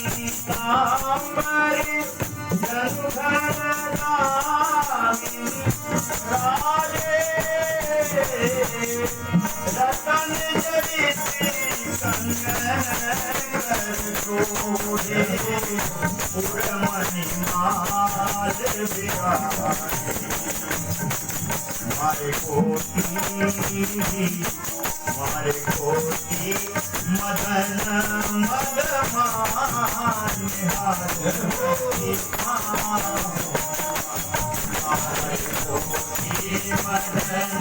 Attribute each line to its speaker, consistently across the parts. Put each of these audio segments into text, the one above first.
Speaker 1: पीताम्बरी जनुधरदामिनी राजे रतन जड़ित कंगन शोभे पुरमणि माल विराजे मारे कोटि मदन मदमान हरे कोटि मदन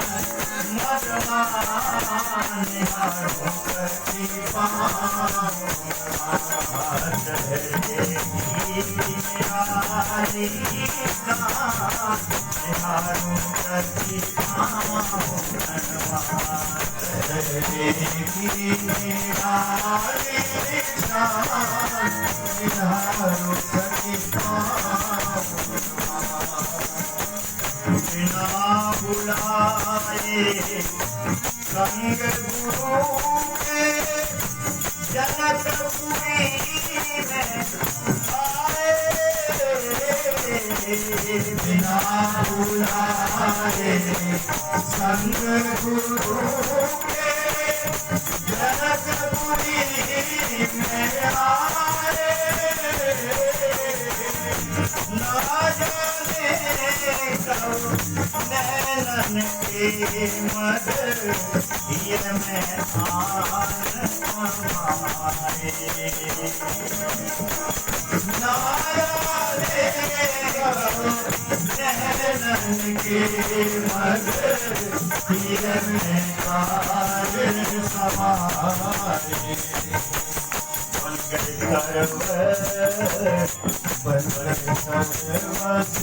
Speaker 1: मदमान हरो बिना बुलाए संग गुरु के जनकपुरी में आए बिना बुलाए संग गुरु के जनकपुरी में आए ना जाने कब नैनन के मद ये में आन हमारे ना जाने कब नैनन के मद ये में आन हमारे बन गए सर्वस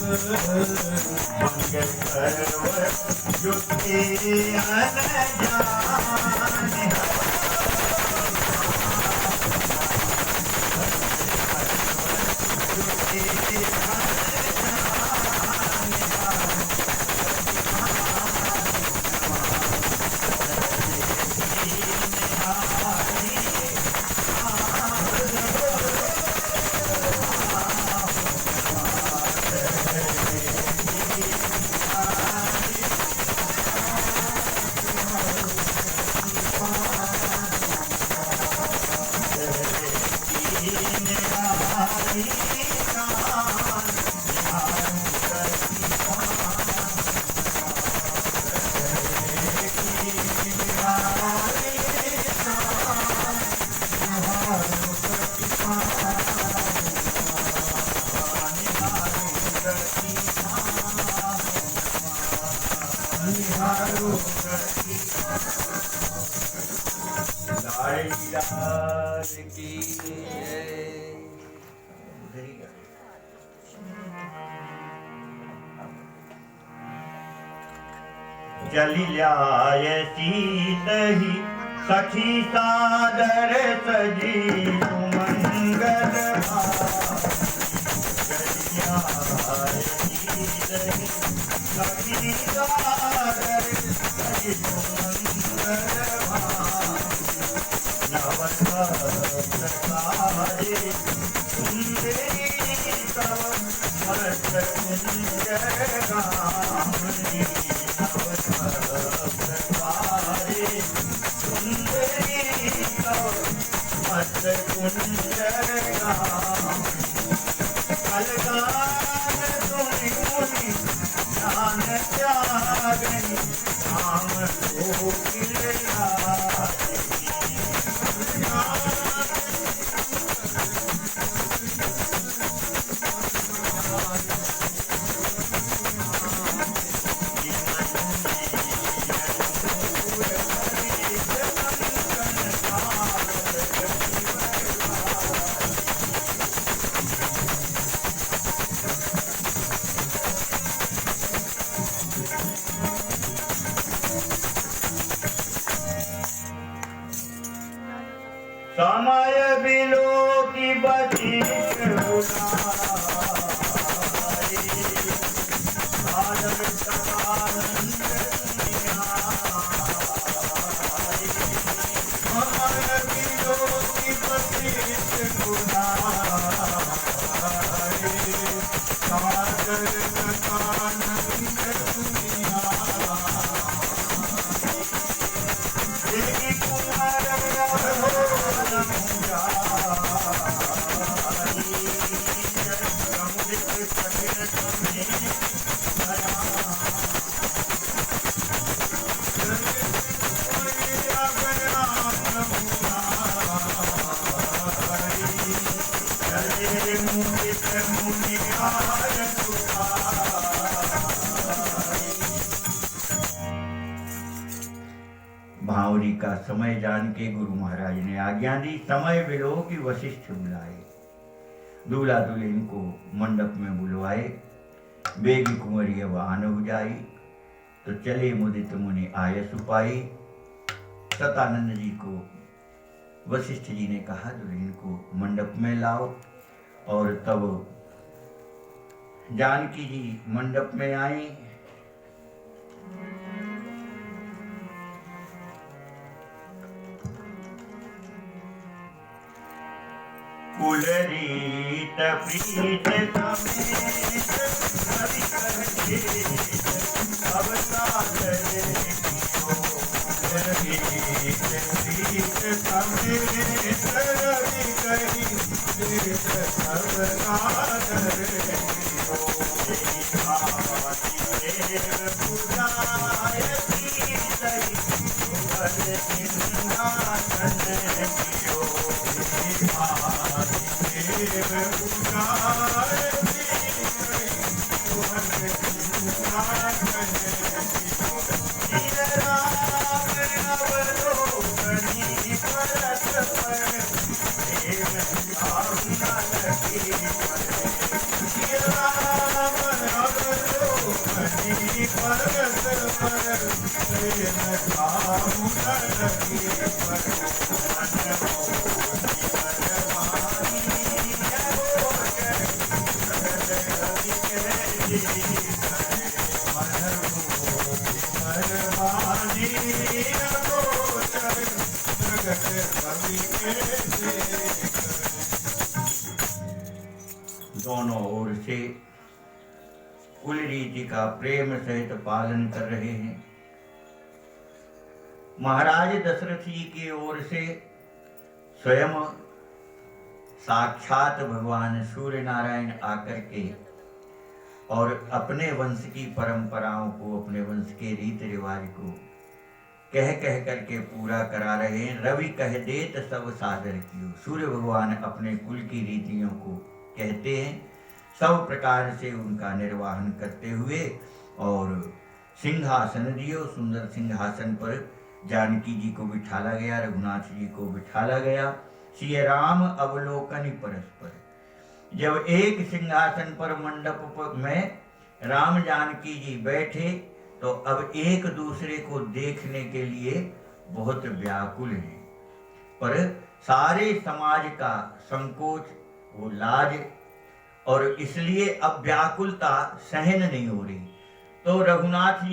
Speaker 1: बन गए सर्वस युक्ति अनजाने जलि ल्याय सीतहि सखी सादर सजी सुमंगल जलि ल्याय सीतहि सखी सादर सजी सुमंगल नवसारे सुंदरी तव मत कुंज गामनी मत कुंज अलगान सुनि मुनि ज्ञान त्यागनि काम कोकिल भावरी का समय जान के गुरु महाराज ने आज्ञा दी। समय विलो की वशिष्ठ बुलाए, दूल्हा दुल्हन को मंडप में बुलवाए। बेगी कुंवरी अब आन हो जाई, तो चले मुदित मुनि आयस उपाई। सतानंद जी को वशिष्ठ जी ने कहा दुल्हन को मंडप में लाओ, और तब जानकी जी मंडप में आई। कुलरीत प्रीत समेत हरि कहते अवतार देखियो। कुलरीत प्रीत समेत हरि कहते अवतार देखियो। देव पूजायती सही सुवर सिंहासन देखियो। दोनों ओर से कुल रीति का प्रेम सहित पालन कर रहे हैं। महाराज दशरथ जी की ओर से स्वयं साक्षात भगवान सूर्य नारायण आकर के और अपने वंश की परंपराओं को, अपने वंश के रीति रिवाज को कह कह करके पूरा करा रहे हैं। रवि कह देत सब सादर कियो। सूर्य भगवान अपने कुल की रीतियों को कहते हैं, सब प्रकार से उनका निर्वाहन करते हुए, और सिंहासन दियो। सुंदर सिंहासन पर जानकी जी को बिठाला गया, रघुनाथ जी को बिठाला गया। श्री राम अवलोकन परस्पर। जब एक सिंहासन पर मंडप में राम जानकी जी बैठे, तो अब एक दूसरे को देखने के लिए बहुत व्याकुल हैं, पर सारे समाज का संकोच, वो लाज, और इसलिए अब व्याकुलता सहन नहीं हो रही। तो रघुनाथ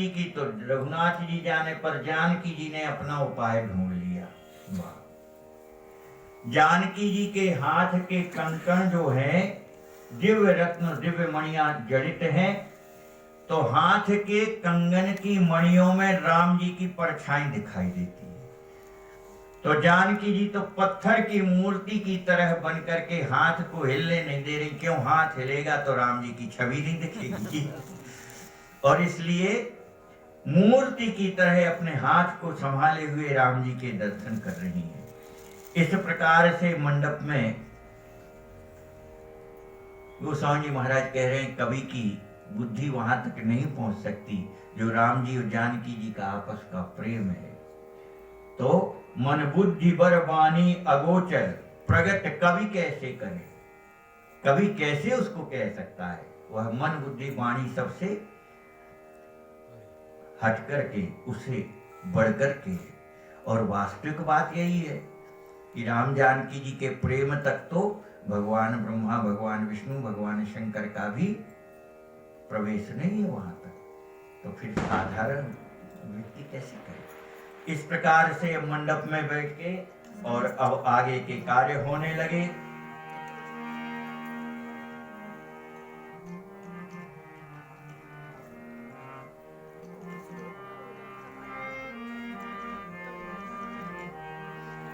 Speaker 1: जी जाने पर जानकी जी ने अपना उपाय ढूंढ लिया। जानकी जी के हाथ के कंकण जो हैं, दिव्य रत्न दिव्य मणियां जड़ित हैं, तो हाथ के कंगन की मणियों में राम जी की परछाई दिखाई देती है। तो जानकी जी तो पत्थर की मूर्ति की तरह बनकर के हाथ को हिलने नहीं दे रही। क्यों? हाथ हिलेगा तो राम जी की छवि नहीं दिखेगी, और इसलिए मूर्ति की तरह अपने हाथ को संभाले हुए राम जी के दर्शन कर रही हैं। इस प्रकार से मंडप में गोस्वामी जी महाराज कह रहे हैं, कवि की बुद्धि वहां तक नहीं पहुंच सकती जो राम जी और जानकी जी का आपस का प्रेम है। तो मन बुद्धि बर वाणी अगोचर प्रगट कवि कैसे करे? कवि कैसे उसको कह सकता है? वह मन बुद्धि वाणी सबसे हट करके, उसे बढ़ करके। और वास्तविक बात यही है कि राम जानकी जी के प्रेम तक तो भगवान ब्रह्मा, भगवान विष्णु, भगवान शंकर का भी प्रवेश नहीं है वहां तक। तो फिर साधारण व्यक्ति कैसे करे? इस प्रकार से मंडप में बैठ के और अब आगे के कार्य होने लगे।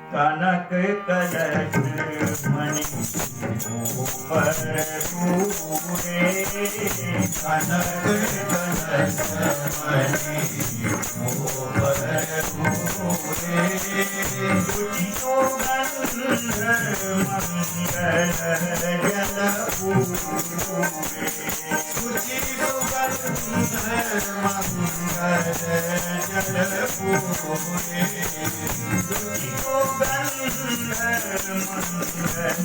Speaker 1: कनक कलश मणि ऊपर पूरे,
Speaker 2: कनक कलश मणि ऊपर पूरे,
Speaker 1: तुझी को गंध मंगल जल पूरे,
Speaker 2: तुझी को गंध मंगल जल पूरे,
Speaker 1: तुझी को गंध मंगल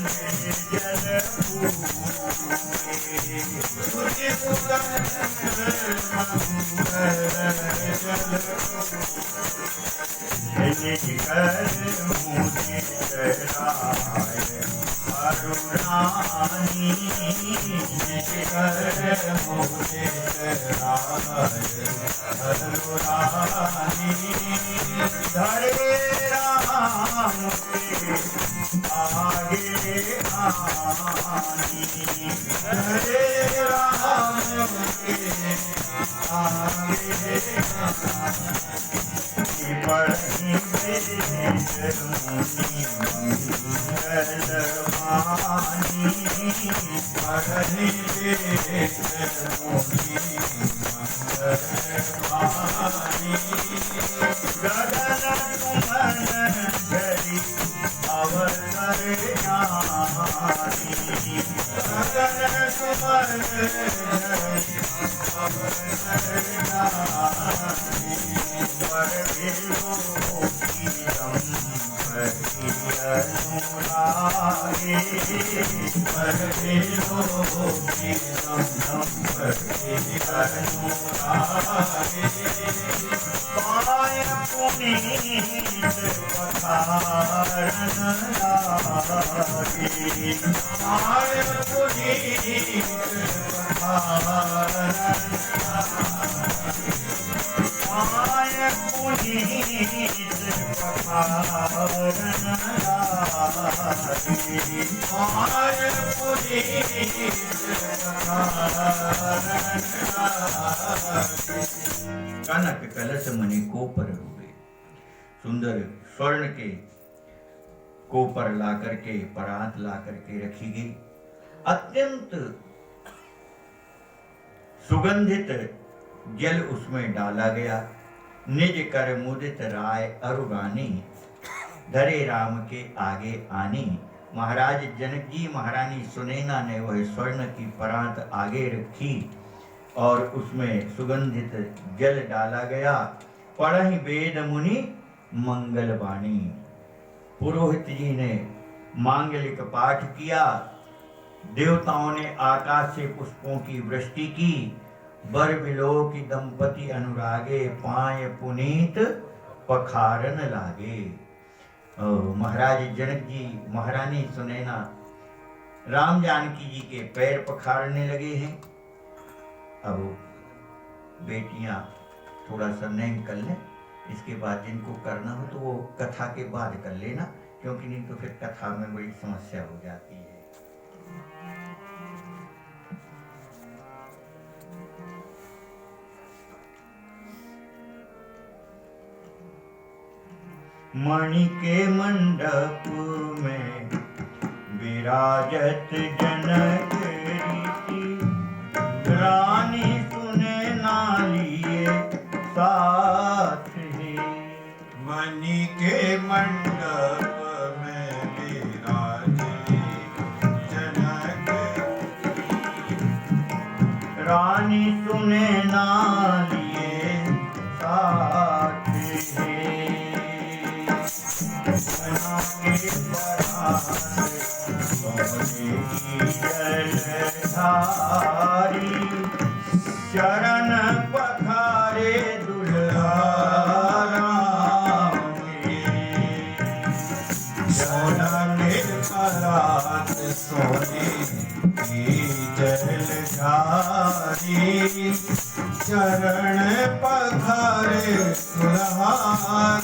Speaker 1: जल पूरे,
Speaker 2: तुझी को गंध मंगल जल
Speaker 1: निज कर मुदित राय अरुणानी,
Speaker 2: निज कर मुदित राय अरुणानी,
Speaker 1: धरे राम के आगे आनी,
Speaker 2: हरे राम के आगे
Speaker 1: पढ़ी वेद मुनि मंगल वाणी,
Speaker 2: पढ़ी वेद मुनि मंगल वाणी,
Speaker 1: गगन सुमन धरि अवसर ज्ञानी,
Speaker 2: गगन सुमन धरि अवसर ज्ञानी,
Speaker 1: पर विलोकी दंपति अनुरागे,
Speaker 2: पर विलोकी दंपति अनुरागे,
Speaker 1: पाय पुनीत पखारन लागे,
Speaker 2: पाय पुनीत पखारन
Speaker 1: पाय पुनीत पखारन लागे,
Speaker 2: पाय पुनीत पखारन लागे,
Speaker 1: कनक कलश मणि कोपर हुए। सुंदर स्वर्ण के कोपर ला करके, परात ला करके रखी गई। अत्यंत सुगंधित जल उसमें डाला गया। निज कर मुदित राय अरुरानी, धरे राम के आगे आनी। महाराज जनक जी, महारानी सुनैना ने वह स्वर्ण की परात आगे रखी और उसमें सुगंधित जल डाला गया। पढ़हि वेद मुनि मंगल वाणी, पुरोहित जी ने मांगलिक पाठ किया। देवताओं ने आकाश से पुष्पों की वृष्टि की। बर विलोकी दंपति अनुरागे, पाय पुनीत पखारन लागे। महाराज जनक जी, महारानी सुनैना राम जानकी जी के पैर पखारने लगे हैं। अब बेटियां थोड़ा सा नेम कर लें, इसके बाद जिनको करना हो तो वो कथा के बाद कर लेना, क्योंकि नहीं तो फिर कथा में बड़ी समस्या हो जाती है। मणि के मंडप में विराजत जनक रीति, रानी सुनैना लिए साथ ही।
Speaker 2: मणि के मंडप में विराजे जनक,
Speaker 1: रानी सुनैना लिए साथ ही। जलधारी चरण पखारे दुल्हा राम के,
Speaker 2: चरण परात सोने की जलधारी, चरण पखारे दुल्हा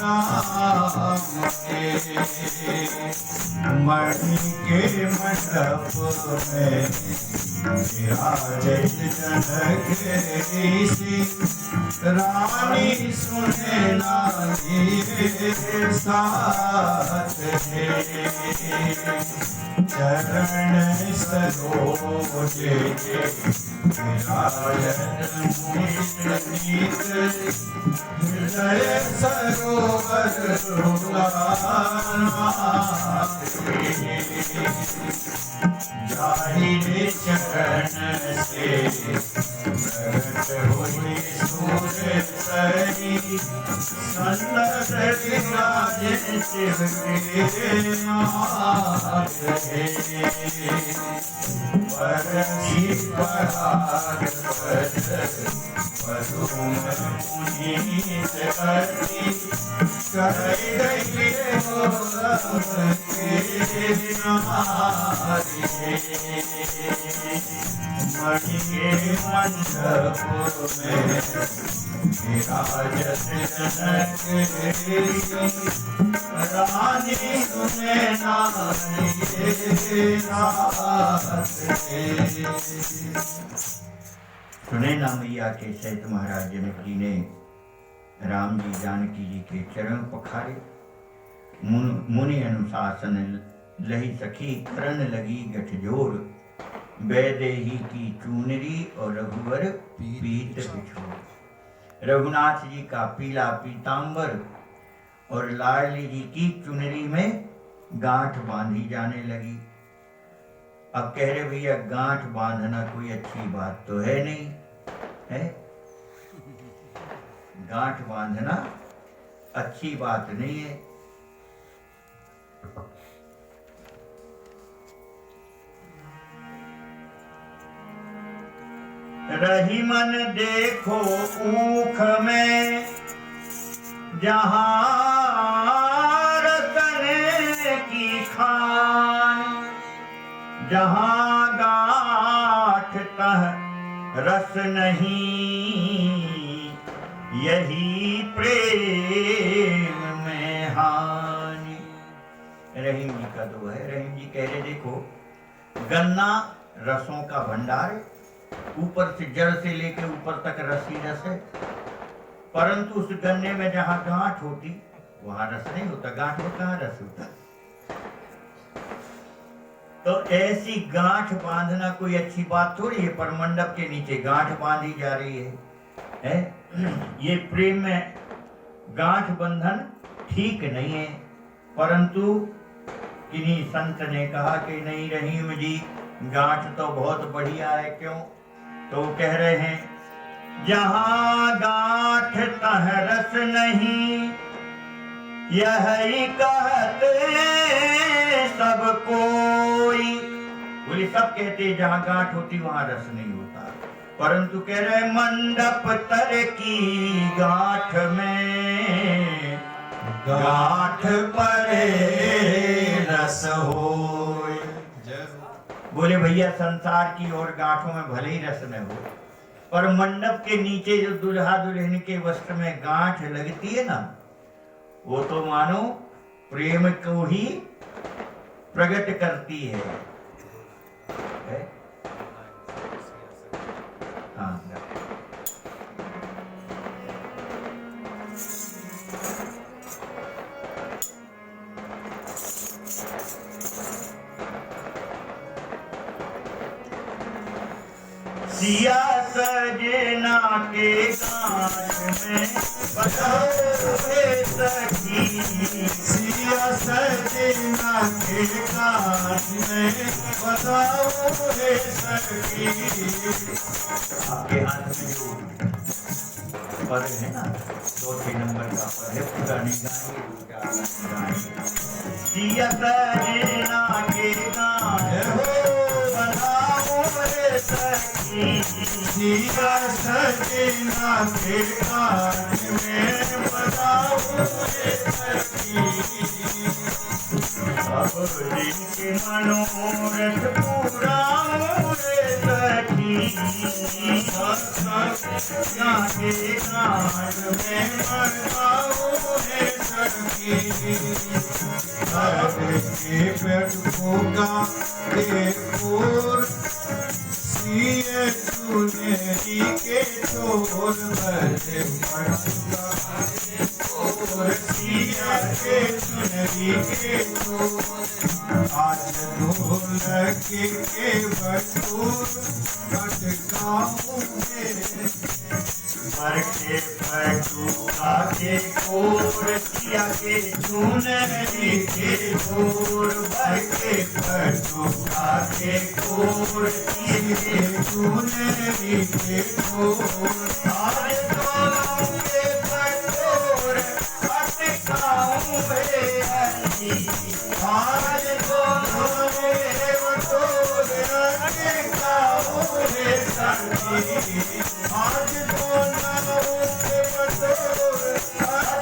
Speaker 2: राम के। मणि के मंडप में विराजत जनक ऋषि रानी सुने नारी साथ है चरण सरोज विराजत मुनित हृदय सरोवर जाहि चरण से प्रगट हुई सूर्य सरी संत विराजे शिव के नाथ है वरसी पराग पदुम पुनीत करती करे गई मोरम के नारी मणि के मंडप में विराजत जनक रानी सुने नारी
Speaker 1: सुनैना मैया के सहित महाराज जनक जी ने राम जी जानकी जी के चरण पखारे। मुनि अनुशासन लही सखी करन लगी गठजोर वैदेही की चूनरी और रघुवर पीत बिछोर। रघुनाथ जी का पीला पीतांबर और लाली जी की चुनरी में गांठ बांधी जाने लगी। अब कह रहे भैया गांठ बांधना कोई अच्छी बात तो है नहीं है, गांठ बांधना अच्छी बात नहीं है। रही मन देखो ऊख में जहां रतने की खान, जहां गांठ तह रस नहीं यही प्रेम में हानि। रहीम जी का दो है। रहीम जी कह रहे देखो गन्ना रसों का भंडार, ऊपर से जड़ से लेके ऊपर तक रस ही रस है, परंतु उस गन्ने में जहां गांठ होती वहां रस नहीं होता। गांठ में कहां रस होता? तो ऐसी गांठ बांधना कोई अच्छी बात थोड़ी है, पर मंडप के नीचे गांठ बांधी जा रही है? ये प्रेम में गांठ बंधन ठीक नहीं है। परंतु किन्हीं संत ने कहा कि नहीं रहीम जी गांठ तो बहुत बढ़िया है। क्यों? तो कह रहे हैं जहां गांठ तह रस नहीं यही कहते सब कोई। बोले सब कहते जहां गांठ होती वहां रस नहीं होता, परंतु कह रहे मंडप तर की गांठ में
Speaker 2: गांठ परे रस होय।
Speaker 1: बोले भैया संसार की और गांठों में भले ही रस न हो, पर मंडप के नीचे जो दुल्हा दुल्हन के वस्त्र में गांठ लगती है ना, वो तो मानो प्रेम को ही प्रकट करती है? हाँ सिया सजना के गांठ में बताओ हे सखी,
Speaker 2: सिया सजना के गांठ में बताओ हे सखी।
Speaker 1: आपके हाथ में जो पद है ना, 2 नंबर का पद है, पुरानी गाएंगे। सिया सजना के गांठ बताओ हे सखी,
Speaker 2: सिया सजना के गांठ में बताओ हे सखी।
Speaker 1: अब जिनके मनोरथ पूरा रे सखी,
Speaker 2: सजना के गांठ में बताओ हे सखी। सबके पेट को का सिए सुनेरी के छोर बजे पड़ूंगा और सिया के सुनरी के छोर आज ढोलक के बटूर अटकाऊंगे बरके पटुका के कोर सिया के सुनरी के छोर बरके पटुका के कोर सिया के सुनरी के छोर आज दोनों के बटोर अटकाऊंगे आज दोनों के बटोर अटकाऊंगे आज दोनों के बटोर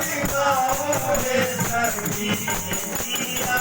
Speaker 2: अटकाऊंगे सखी सिया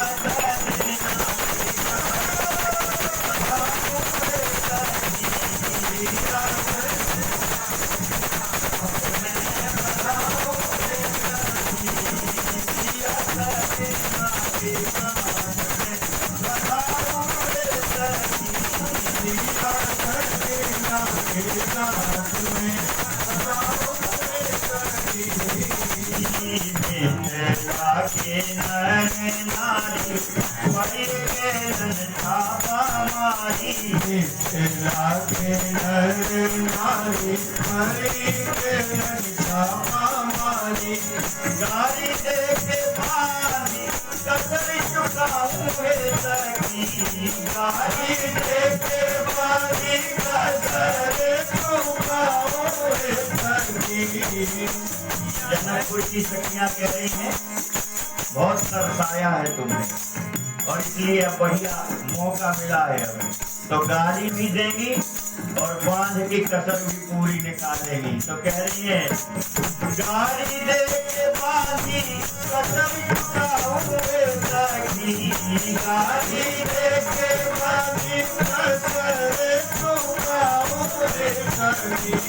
Speaker 2: के नर नारी बड़े के छापा मारी मिथिला के नर नारी बड़े के छापा मारी गाली दे के पानी कसर चुकाऊंगे सखी गाली दे के पानी कसर चुकाऊंगे सखी। जनकपुर की सखियां कह रही हैं बहुत तरसाया है तुमने और इसलिए अब बढ़िया मौका मिला है हमें तो गाली भी देंगी और बांध की कसर भी पूरी निकालेंगी। तो कह रही है गाली दे के बांधी कसर चुकाऊंगे सखी गाली दे के बांधी कसर चुकाऊंगे सखी।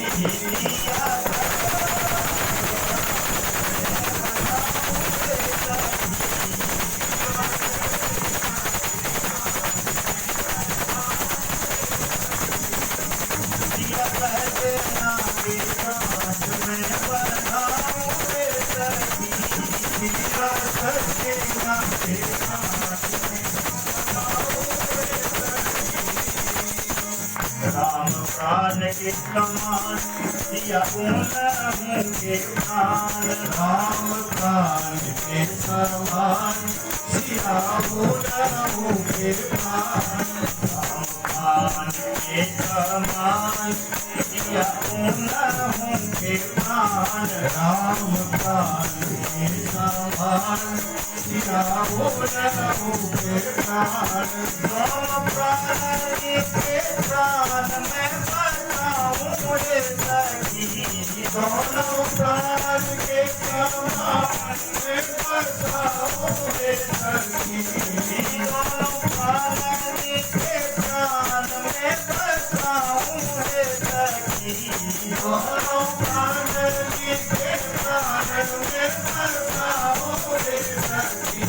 Speaker 2: राम प्राण के समान सिया होंगे प्राण राम प्राण के समान सिया होंगे प्राण राम प्राण के समान सिया होंगे प्राण राम प्राण के समान सिया होंगे प्राण राम प्राण के प्राण में बताऊंगे सखी दोनों प्राण के समान में बताऊंगे सखी दोनों प्राण के प्राण में बताऊंगे सखी दोनों प्राण के प्राण में बताऊंगे सखी।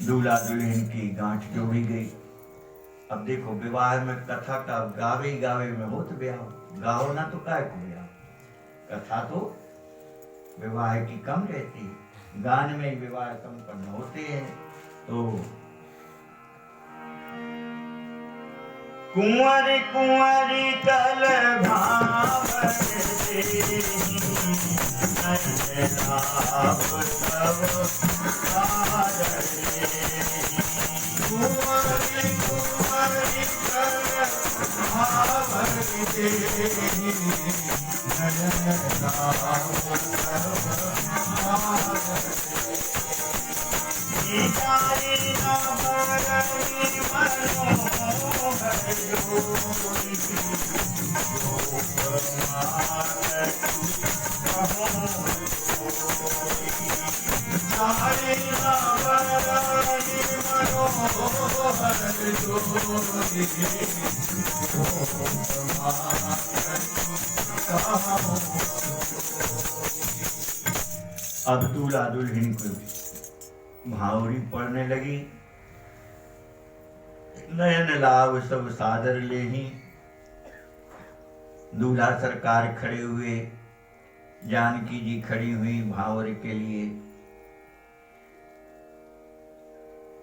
Speaker 2: दूल्हा दुल्हन की गांठ जोड़ी गई। अब देखो विवाह में कथा का गावे गावे में हो तो ब्याह गाओ ना तो काय को ब्याह कथा तो विवाह की कम रहती है गान में विवाह संपन्न होते हैं। तो कुंवर कुंवरी कल भावन कुंवरी कुंवरी कल भावन
Speaker 1: अब दूल्हा दुल्हन को भावरी पड़ने लगी। नयन लाभ सब सादर ले ही। दूल्हा सरकार खड़े हुए, जानकी जी खड़ी हुई भावर के लिए।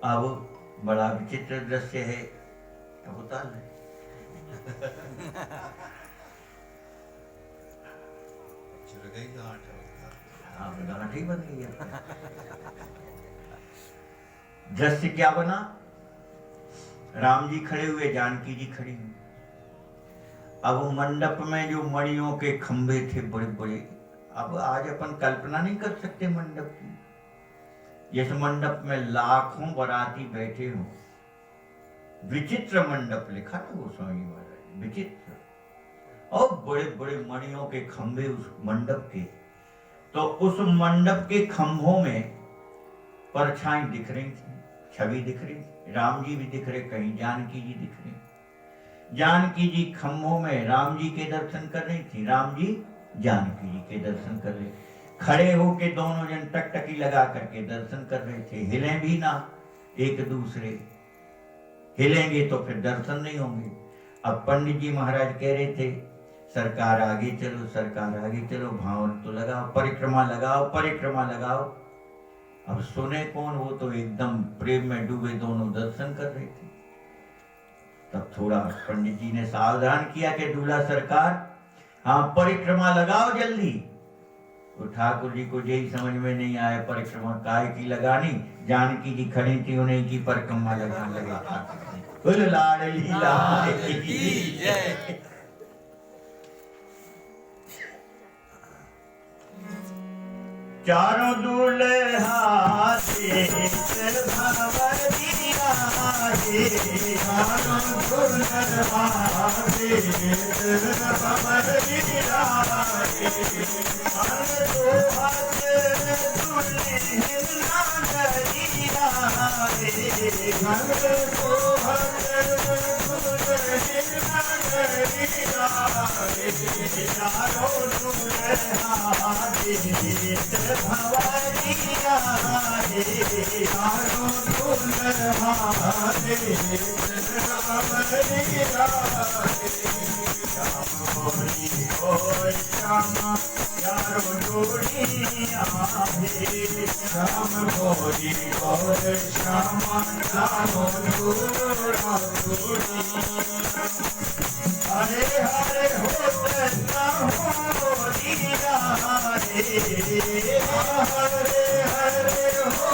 Speaker 1: अब बड़ा विचित्र दृश्य है। अब होता है गांठ ही बन गई है। दृश्य क्या बना? राम जी खड़े हुए, जानकी जी खड़ी हुई। अब मंडप में जो मणियों के खंभे थे बड़े बड़े, अब आज अपन कल्पना नहीं कर सकते मंडप की। इस मंडप में लाखों बाराती बैठे हों। विचित्र मंडप लिखा ना गोस्वामी महाराज, विचित्र। और बड़े बड़े मणियों के खंभे उस मंडप के। तो उस मंडप के खंभों में परछाई दिख रही थी, छवि दिख रही थी। राम जी भी दिख रहे, कहीं जानकी जी दिख रही। जानकी जी खंभों में राम जी के दर्शन कर रही थी, राम जी जानकी जी के दर्शन कर रहे। खड़े होके दोनों जन टकटकी लगा करके दर्शन कर रहे थे। हिले भी ना एक दूसरे, हिलेंगे तो फिर दर्शन नहीं होंगे। अब पंडित जी महाराज कह रहे थे, सरकार आगे चलो, सरकार आगे चलो, भावर तो लगाओ, परिक्रमा लगाओ, परिक्रमा लगाओ। अब सुने कौन? वो तो एकदम प्रेम में डूबे दोनों दर्शन कर रहे थे। तब थोड़ा पंडित जी ने सावधान किया कि दूल्हा सरकार, हाँ परिक्रमा लगाओ जल्दी। तो ठाकुर जी को यही समझ में नहीं आया परिक्रमा काय की लगानी। जानकी जी खड़ी थी, उन्हीं की परिक्रमा लगाने लगे। लाडली लाडली जय। चारों दूल्हा से भवरिया हे, चारों दूल्हा से भवरिया हे, हर दो हाथ दुल्हन नागरिया हे, हर दो हाथ दुल्हन नागरिया हे, चारों दूल्हा से भवरिया हे, चारों दूल्हा से भवरिया हे। श्याम होरी होय श्याम चारों जोड़िया हे, श्याम होरी होय श्याम चारों जोड़िया। हरे हरे होते होरिया हे, हरे हरे हो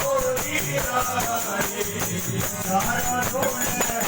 Speaker 1: होरिया हे, चारों जोड़िया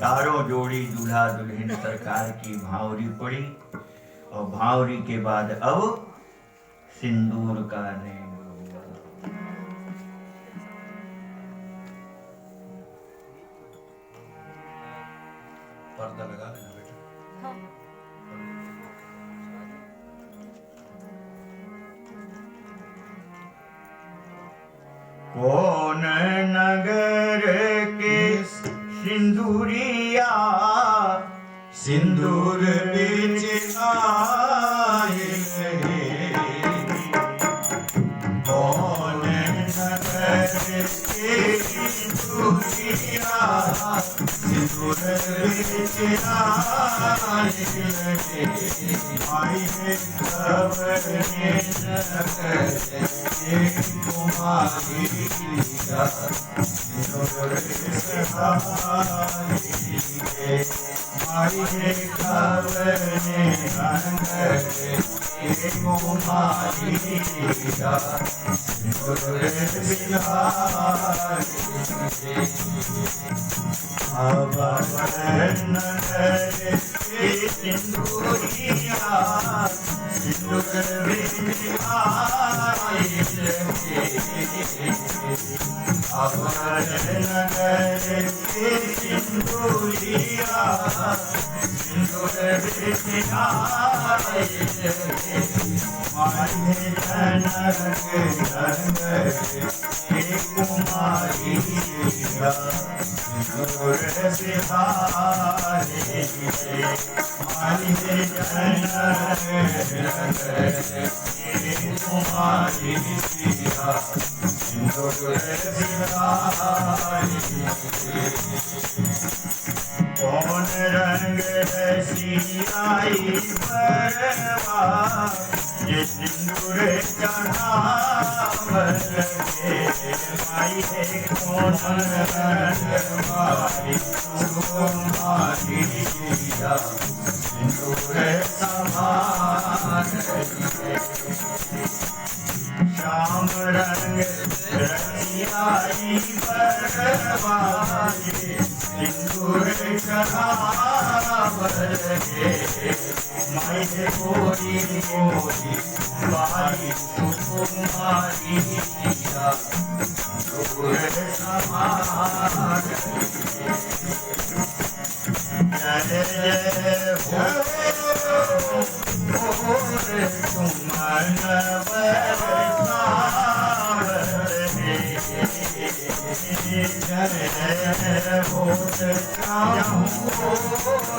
Speaker 1: चारों जोड़ी दूल्हा दुल्हन सरकार की भावरी पड़ी, और भावरी के बाद अब सिंदूर का नेम हुआ।
Speaker 3: पर्दा लगा लेना बेटा।
Speaker 1: कौन नगर के सिंदूरिया,
Speaker 3: सिंदूर बीच आए रहे, कौन नगर के सिंदूरिया, सिंदूर बीच आए रहे, आई है खबर नगर के कुमारी का, सिंदूर से आई है खबर नगर के कुमारी का, सिंदूर बिहारी नगर के सिंदूरिया, सिंदूर बिहारी नगर के सिंदूरिया, सिंदूर बिहारी माहे जनक नगर के कुमारी का, सिंदूर बिहारी माहे जनक नगर के कुमारी का, सिंदूर बिहारी। कौन रंग रसियाई बरवा, ये सिंदूर चढ़ावल के, माई है कौन रंग मारी तुम्हारी का, सिंदूर समान श्याम रंग रसियाई बरवा, सिंदूर चढ़ावल के, माई है गोरी गोरी बाई तुम्हारी का, सिंदूर समान जय जय हो तुमन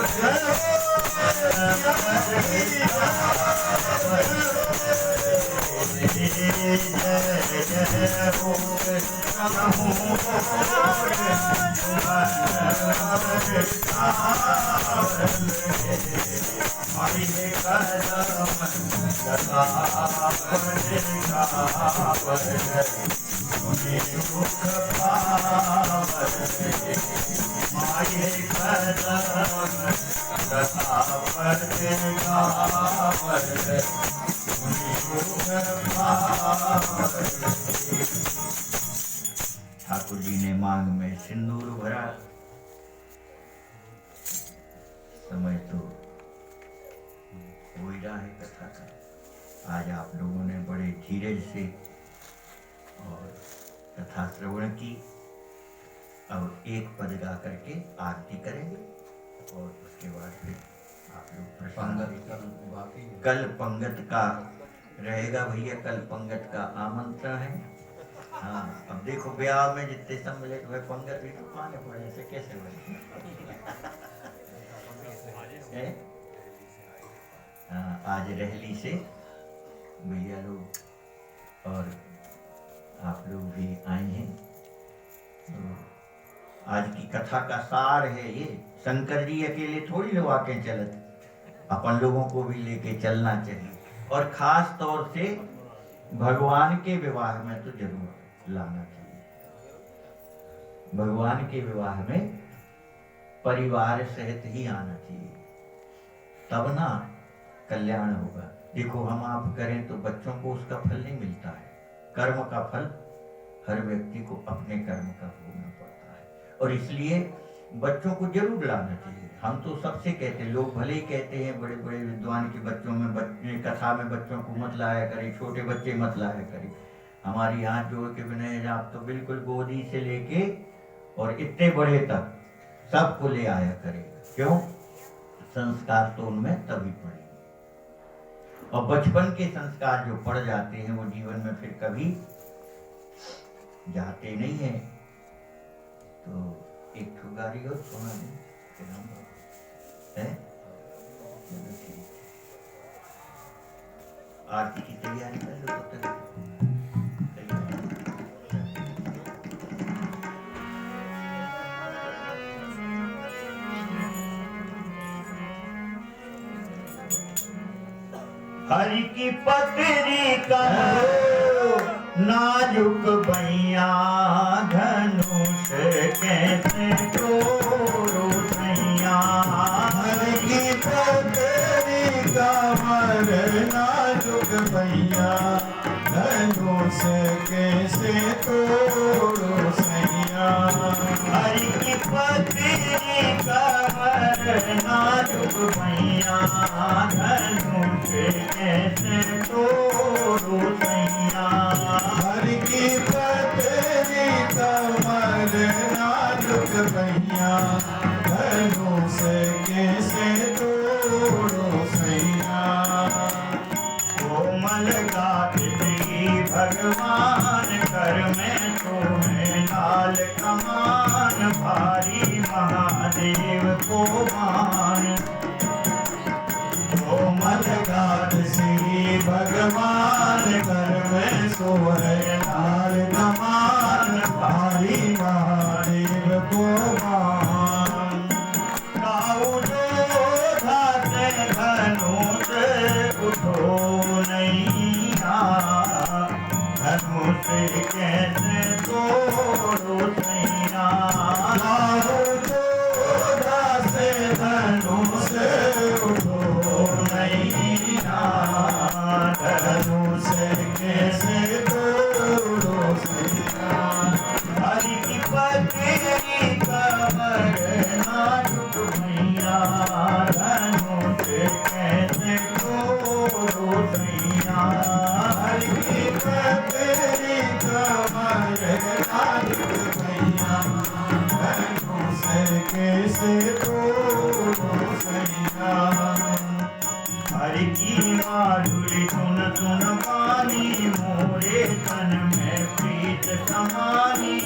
Speaker 3: जय भूत ठाकुर जी ने मांग में सिंदूर भरा। समय तो हो ही रहा है कथा का। आज आप लोगों ने बड़े धीरज से और कथा श्रवण की। अब एक पद गा करके आरती करेंगे और उसके बाद फिर आप लोग प्रसंग कल पंगत का रहेगा भैया। कल पंगत का आमंत्रण है। हाँ, अब देखो ब्याह में जितने सम्मिलित हुए पंगत भी तो पाने पड़े, से कैसे बने? हाँ, आज रहली से भैया लोग और आप लोग भी आए हैं। तो आज की कथा का सार है ये। शंकर जी अकेले थोड़ी लोग आके चलत, अपन लोगों को भी लेके चलना चाहिए। और खास तौर से भगवान के विवाह में तो जरूर लाना चाहिए। भगवान के विवाह में परिवार सहित ही आना चाहिए, तब ना कल्याण होगा। देखो, हम आप करें तो बच्चों को उसका फल नहीं मिलता है। कर्म का फल हर व्यक्ति को अपने कर्म का भोगना पड़ता है। और इसलिए
Speaker 1: बच्चों को जरूर लाना चाहिए। हम तो सबसे कहते हैं, लोग भले ही कहते हैं बड़े बड़े विद्वान के बच्चों में कथा में बच्चों को मत लाया करें, छोटे बच्चे मत लाया करें। हमारी यहाँ जोड़ के विनय आप तो बिल्कुल गोदी से लेके और इतने बड़े तक सबको ले आया करें। क्यों? संस्कार तो उनमें तभी पड़े, और बचपन के संस्कार जो पड़ जाते हैं वो जीवन में फिर कभी जाते नहीं हैं। तो एक ठुगारी और सुना दें फिर हम है। आरती की तैयारी कर लो तब तक। हरि की पतरी कमर नाजुक बैया धनुष कैसे तोड़ो सैया।
Speaker 2: हरि की पतरी कमर नाजुक बैया धनुष कैसे तोड़ो सैया।
Speaker 1: हरि की पतरी कमर नाजुक बैया धनुष कैसे तोड़ो सैया।
Speaker 2: हरि की पतरी कमर नाजुक बैया धनुष कैसे तोड़ो सैया।
Speaker 1: कोमल गात श्री भगवान कर में तुम्हें लाल कमान भारी महादेव को मान।
Speaker 2: कोमल गात श्री भगवान कर में सोहे लाल कमान भारी महादेव को मान।
Speaker 1: काऊ जोधा से धनुष उठो नैया धनुष कैसे तोड़ो सैया।
Speaker 2: काऊ जोधा से धनुष उठो नैया धनुष कैसे तोड़ो सैया।
Speaker 1: हरि की पतरी कमर नाजुक भैया धनुष कैसे तोड़ो सैया।
Speaker 2: हरि की पतरी कमर नाजुक भैया धनुष कैसे तोड़ो सैया।
Speaker 1: हरि की माधुरी सुन सुन पानी मोरे तन में प्रीत समानी।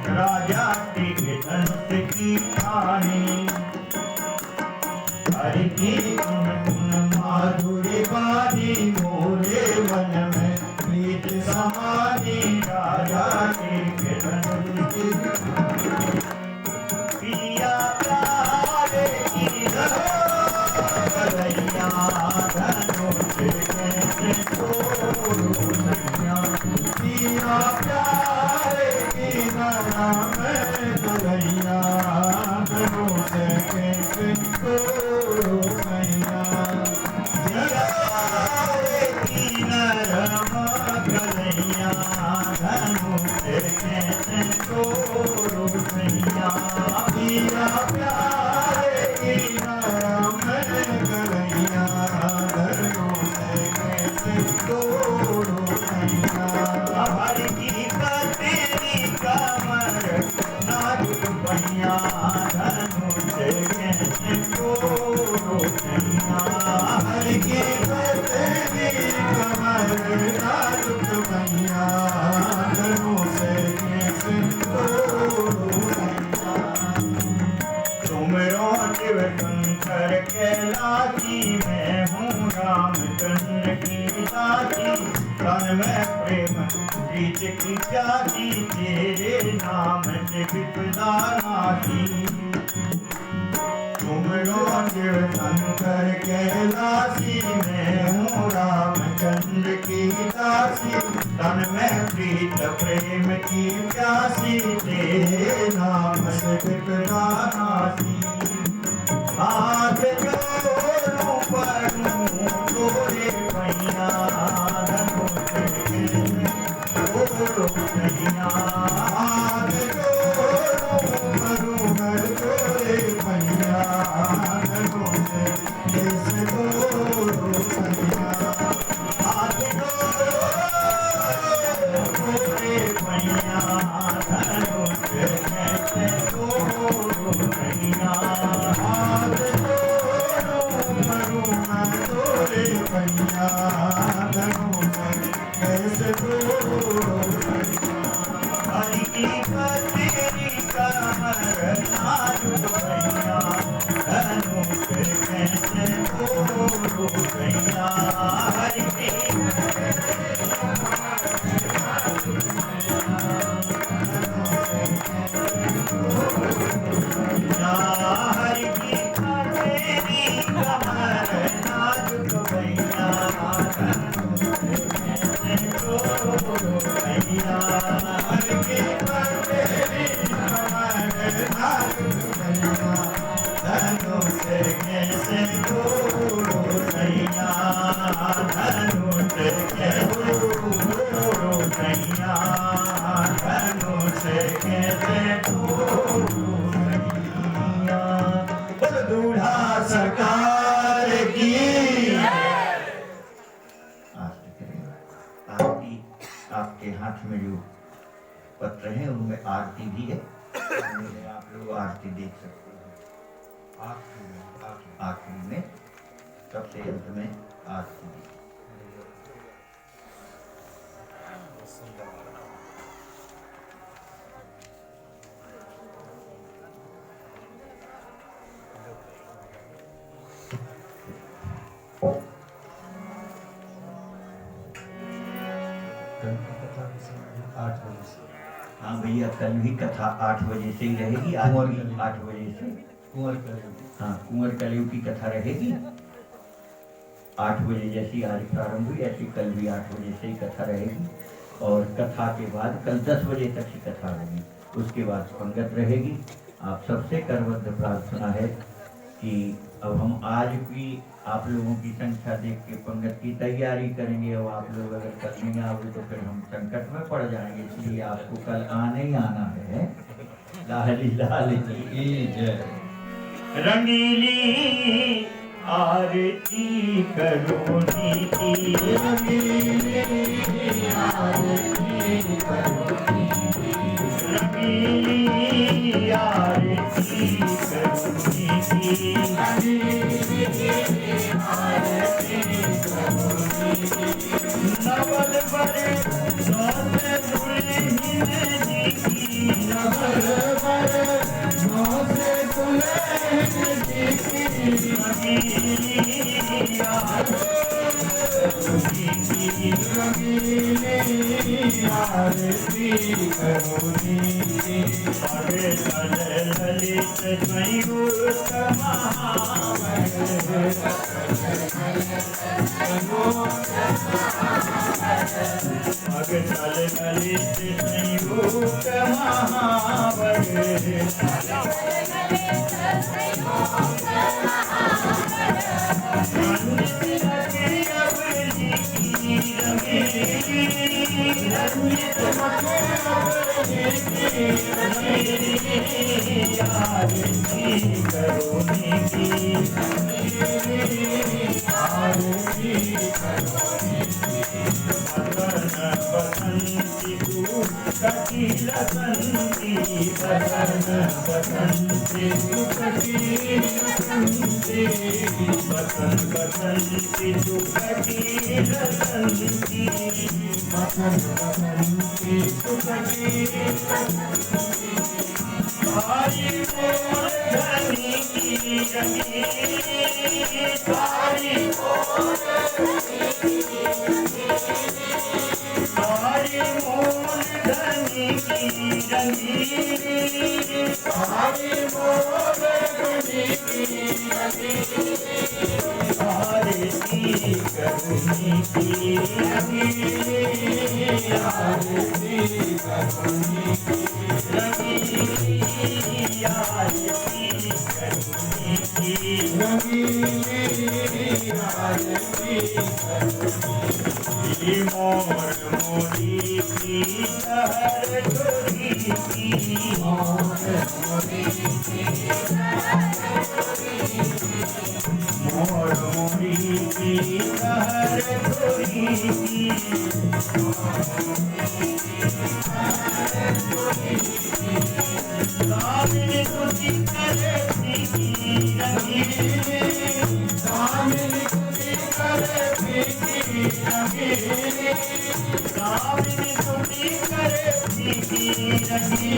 Speaker 1: राजा के धनुष की ठानी। हरि की सुन सुन
Speaker 2: माधुरी पानी मोरे मन में प्रीत समानी।
Speaker 1: राजा के धनुष की पिया प्यारे की कन्हैया धनुष कैसे तोड़ो सैया।
Speaker 2: पिया प्यारे की नाम कन्हैया धनुष कैसे तोड़ो सैया।
Speaker 1: की नरमा कन्हैया धनुष कैसे तोड़ो सैया।
Speaker 2: पिया प्यारे की नाम कन्हैया धनुष कैसे तोड़ो सैया।
Speaker 1: हरि की पतरी कमर नाजुक बैया धनुष कैसे तोड़ो सैया।
Speaker 2: हरि की पतरी कमर नाजुक बैया धनुष कैसे तोड़ो सैया।
Speaker 1: तुमरो शिव शंकर कैलाशी मैं हूँ रामचंद्र की दासी। तन में प्रेम प्रीत की प्यासी तेरे नाम से विपदा नाशी। तुमरो शिव शंकर कैलाशी मैं हूँ रामचंद्र की दासी। तन में प्रीत प्रेम की प्यासी तेरे नाम से विपदा नाशी। हाथ जोड़ूं परूं तोरे पैया धनुष कैसे तोड़ो सैया।
Speaker 2: हाथ जोड़ूं परूं तोरे पैया धनु कैसे तोड़ो पैया हरि की तेरी कमर नाजुक पैया धनु कैसे तोड़ो पैया हरि की आपके हाथ में जो पत्र हैं उनमें आरती भी है, आप लोग आरती देख सकते हैं। आखिरी में सबसे अंत में आरती दी। हाँ भैया, कल भी कथा 8 बजे से ही रहेगी। आज भी 8 बजे से कुंवर कलयुग, हाँ कुंवर कलयुग की कथा रहेगी। 8 बजे जैसी आज प्रारंभ हुई ऐसी कल भी 8 बजे से ही कथा रहेगी। और कथा के बाद कल 10 बजे तक की कथा होगी, उसके बाद पंगत रहेगी। आप सबसे करबद्ध प्रार्थना है कि अब हम आज भी आप लोगों की संख्या देख के पंगत की तैयारी करेंगे। और आप लोग अगर कल नहीं आओगे तो फिर हम संकट में पड़ जाएंगे, इसलिए आपको कल आने ही आना है। लाली लाली जय। रंगीली आरती करो नीति, रंगीली आरती करो नीति, रंगीली आरती करो नीति, रंगीली आरती करो नीति। नवल बरे नौसे दुल्हन जी, नवल बरे नौसे दुल्हन जी, रंगीली आरती करो नीति। आगे चले ललित संयुक्त आगे चले ललित संयुक्त महावर,
Speaker 4: Swami
Speaker 2: कामिनी तुझी करे की रंगी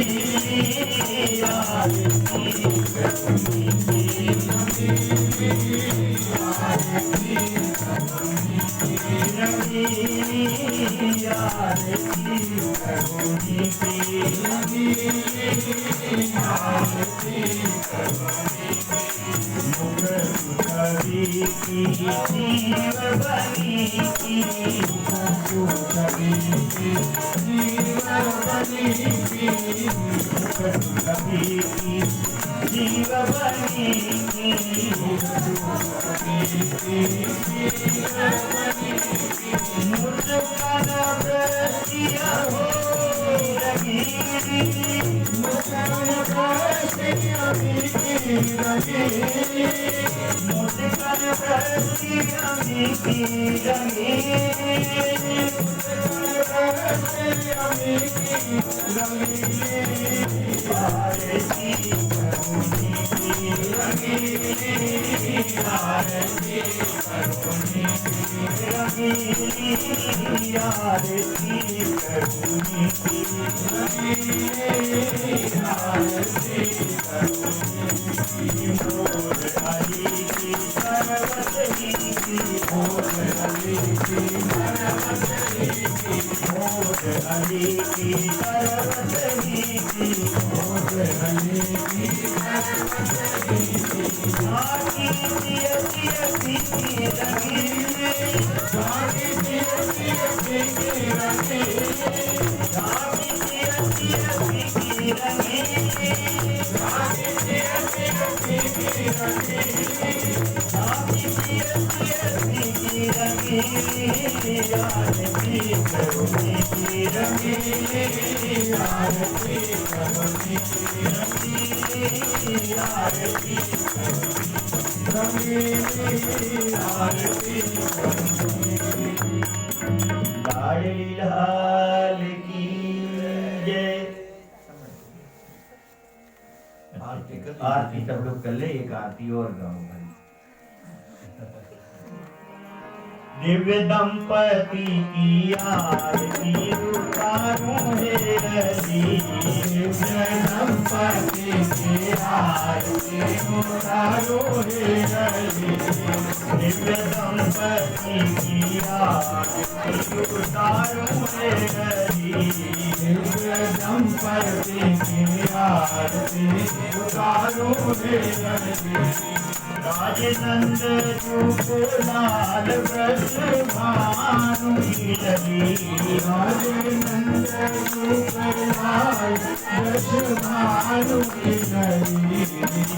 Speaker 2: यार लाल की जय। आरती सब लोग कर ले, एक आरती और गाओ भाई। दिव्य दंपति की आरती उतारूं हे रजी, दिव्य दंपति की आरती उतारूं हे रजी, दिव्य दंपति की आरती उतारूं हे रजी, दिव्य दंपति की आरती उतारूं हे रजी। राजनंद रूप लाल ब्रज भानु की लगी, राजनंद रूप लाल ब्रज भानु की लगी,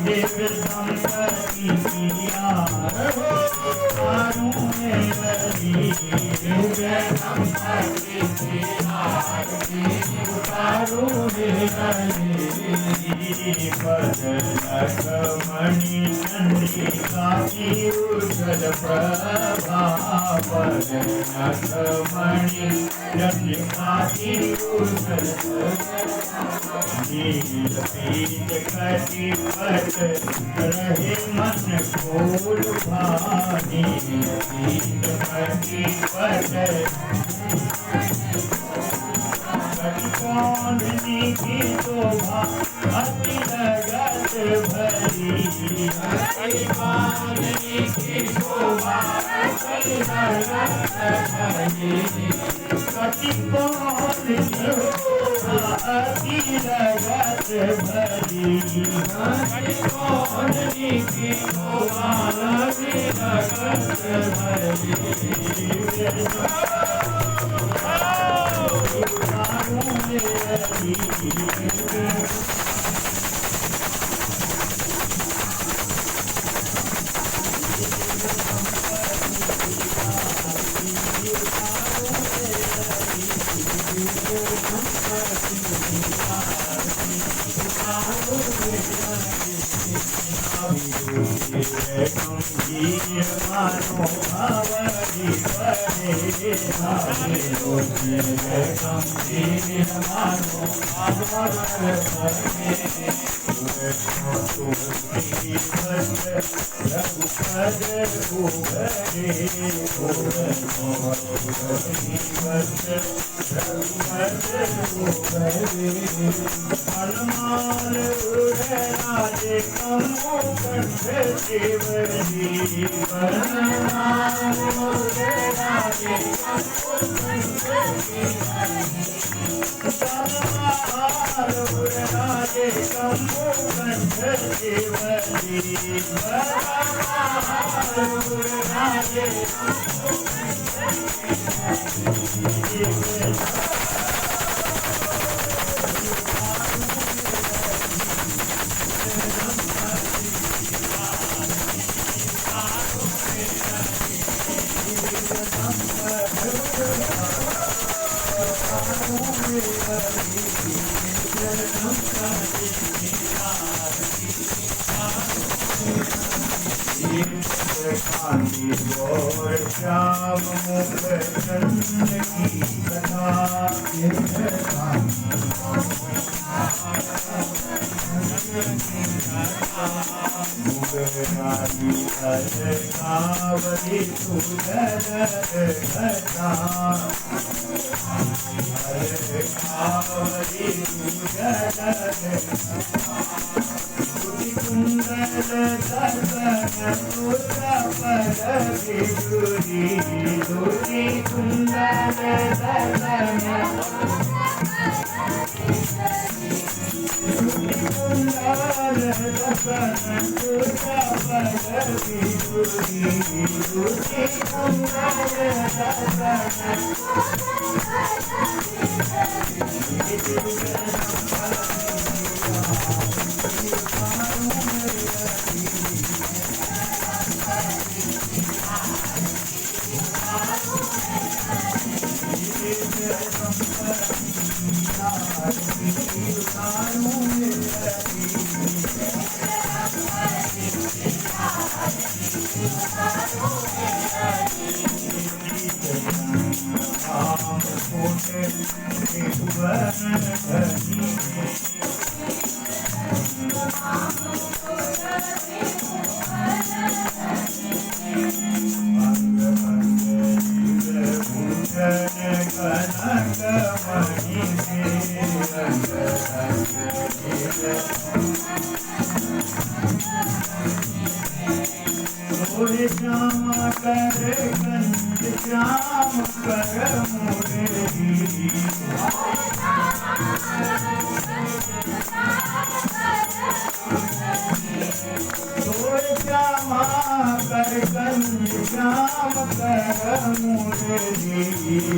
Speaker 2: दिव्य दंपति की आरती में लगी, दिव्य दंपति की आरती उतारूं हे लगी। पद मणि चंद्रिका की उज्ज्वल प्रभा, पद मणि चंद्रिका की उज्ज्वल नील पीत कटी पट रहे मन फूल भानी, नील कटी पट कौंधनी की शोभा अति लगत भरी, कौंधनी की शोभा अति लगत भरी, कति कौंधनी शोभा अति लगत भरी, कति कौंधनी की शोभा अति लगत भरी। मानो अवधि परे भावे गंभीर मानो अवर परे तुलसी रघुपद उगरे हनुमान राजे कमो कंठ शिवजी हनुमान राजे कमो कंठ राजे कमो कंठ शिवजी राजे श्याम मुख चंद्र की कथा मुगराली कावली सुंदर कथा कावली सुंदर दर्शन तुरा पर विदुरी दुरी सुंदर दर्शन सुंदर दर्शन तुरा पर विदुरी दुरी सुंदर श्याम कर गंज श्याम कर मुरली श्यामा कर गंज श्याम कर मुरली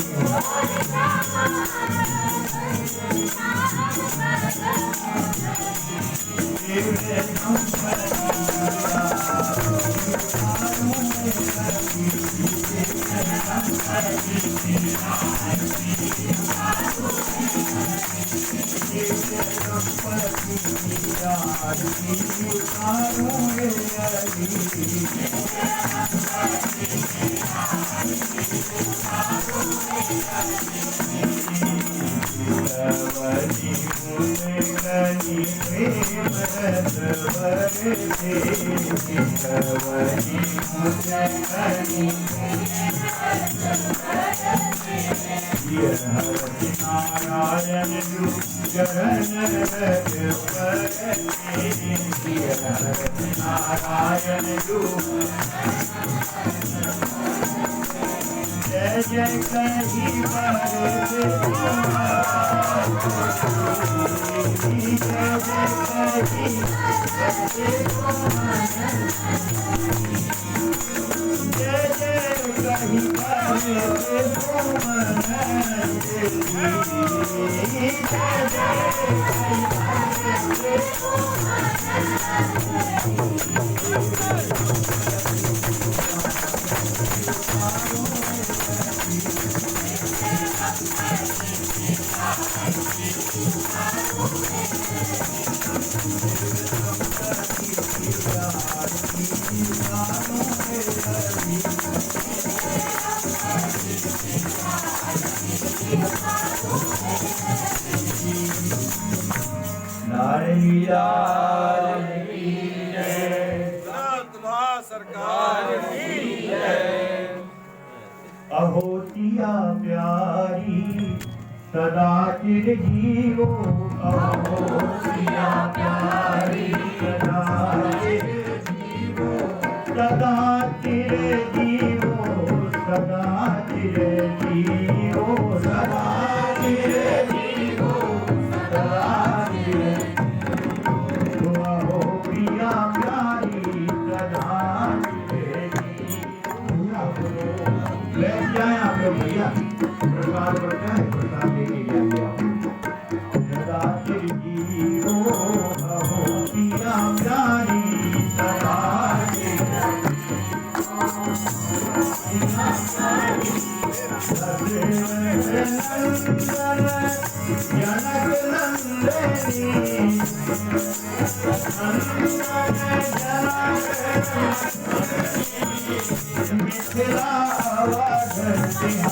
Speaker 2: नारायण नारायण जय जय कही पिया प्यारी सदा चिर जीवो अहो पिया प्यारी सदा चिर जीवो सदा चिर जीवो सदा चिर जीवो सदा चिर जीवो सदा चिर जीवो अहो पिया प्यारी सदा चिर जीवो ले जाए आप लोग भैया प्रसाद बढ़ता है प्रसाद लेके जाइए आप सदा चिर जीवो अहो पिया प्यारी सदा चिर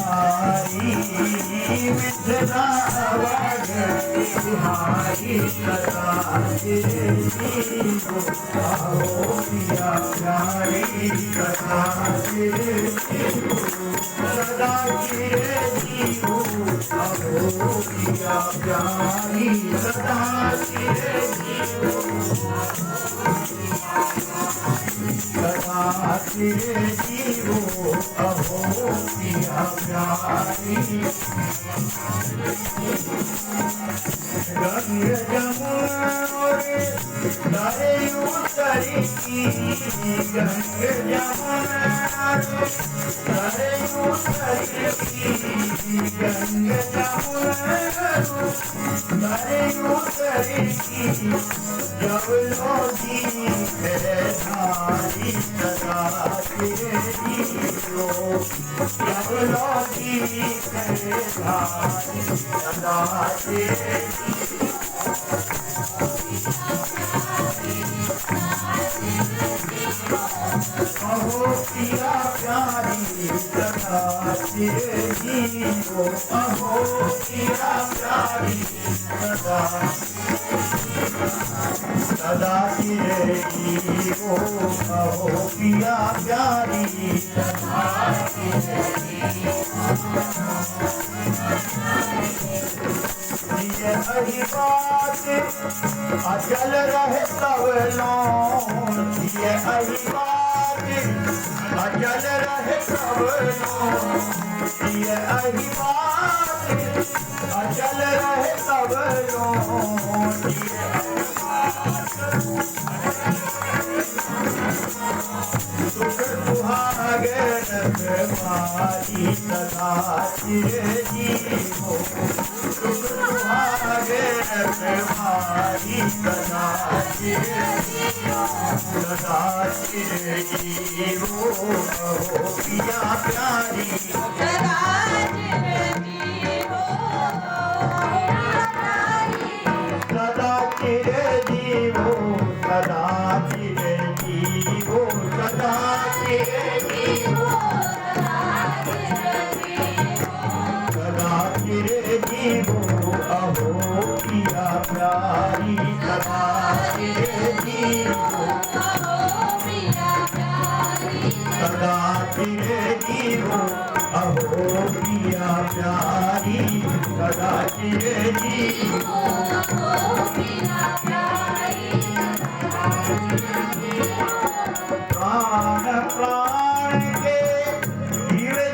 Speaker 2: बिहारी मिथिला बिहारी सदा जीवो अहो पिया प्यारी सदा जीवो सदा जीवो अहो पिया प्यारी सदा जीवो सदा जीवो अहो पिया प्यारी गंग जमुना तारे उतरी गंग जमुना तारे उतरी गंग जमुना तारे उतरी जब लोगी है धारी सदा चिर जीवो जब लोगी है धारी सदा चिर अहो पिया प्यारी सदा चिर जीवो अहो पिया प्यारी सदा सदा चिर जीवो अहो पिया प्यारी सदा चिर ये अही बात अचल रहे तब लोन ये अही बात अचल रहे तब लोन ये अही बात अचल रहे तब लोन सुख सुहागे मारी सदा चिर जीवो सुख सुहागे मारी सदा चिर जीवो अहो पिया प्यारी सदा चिर जीवो सदा चिर जीवो सदा चिर जीवो सदा चिर जीवो अहो पिया प्यारी सदा चिर जीवो सदा चिर जीवो अहो पिया प्यारी सदा चिर जीवो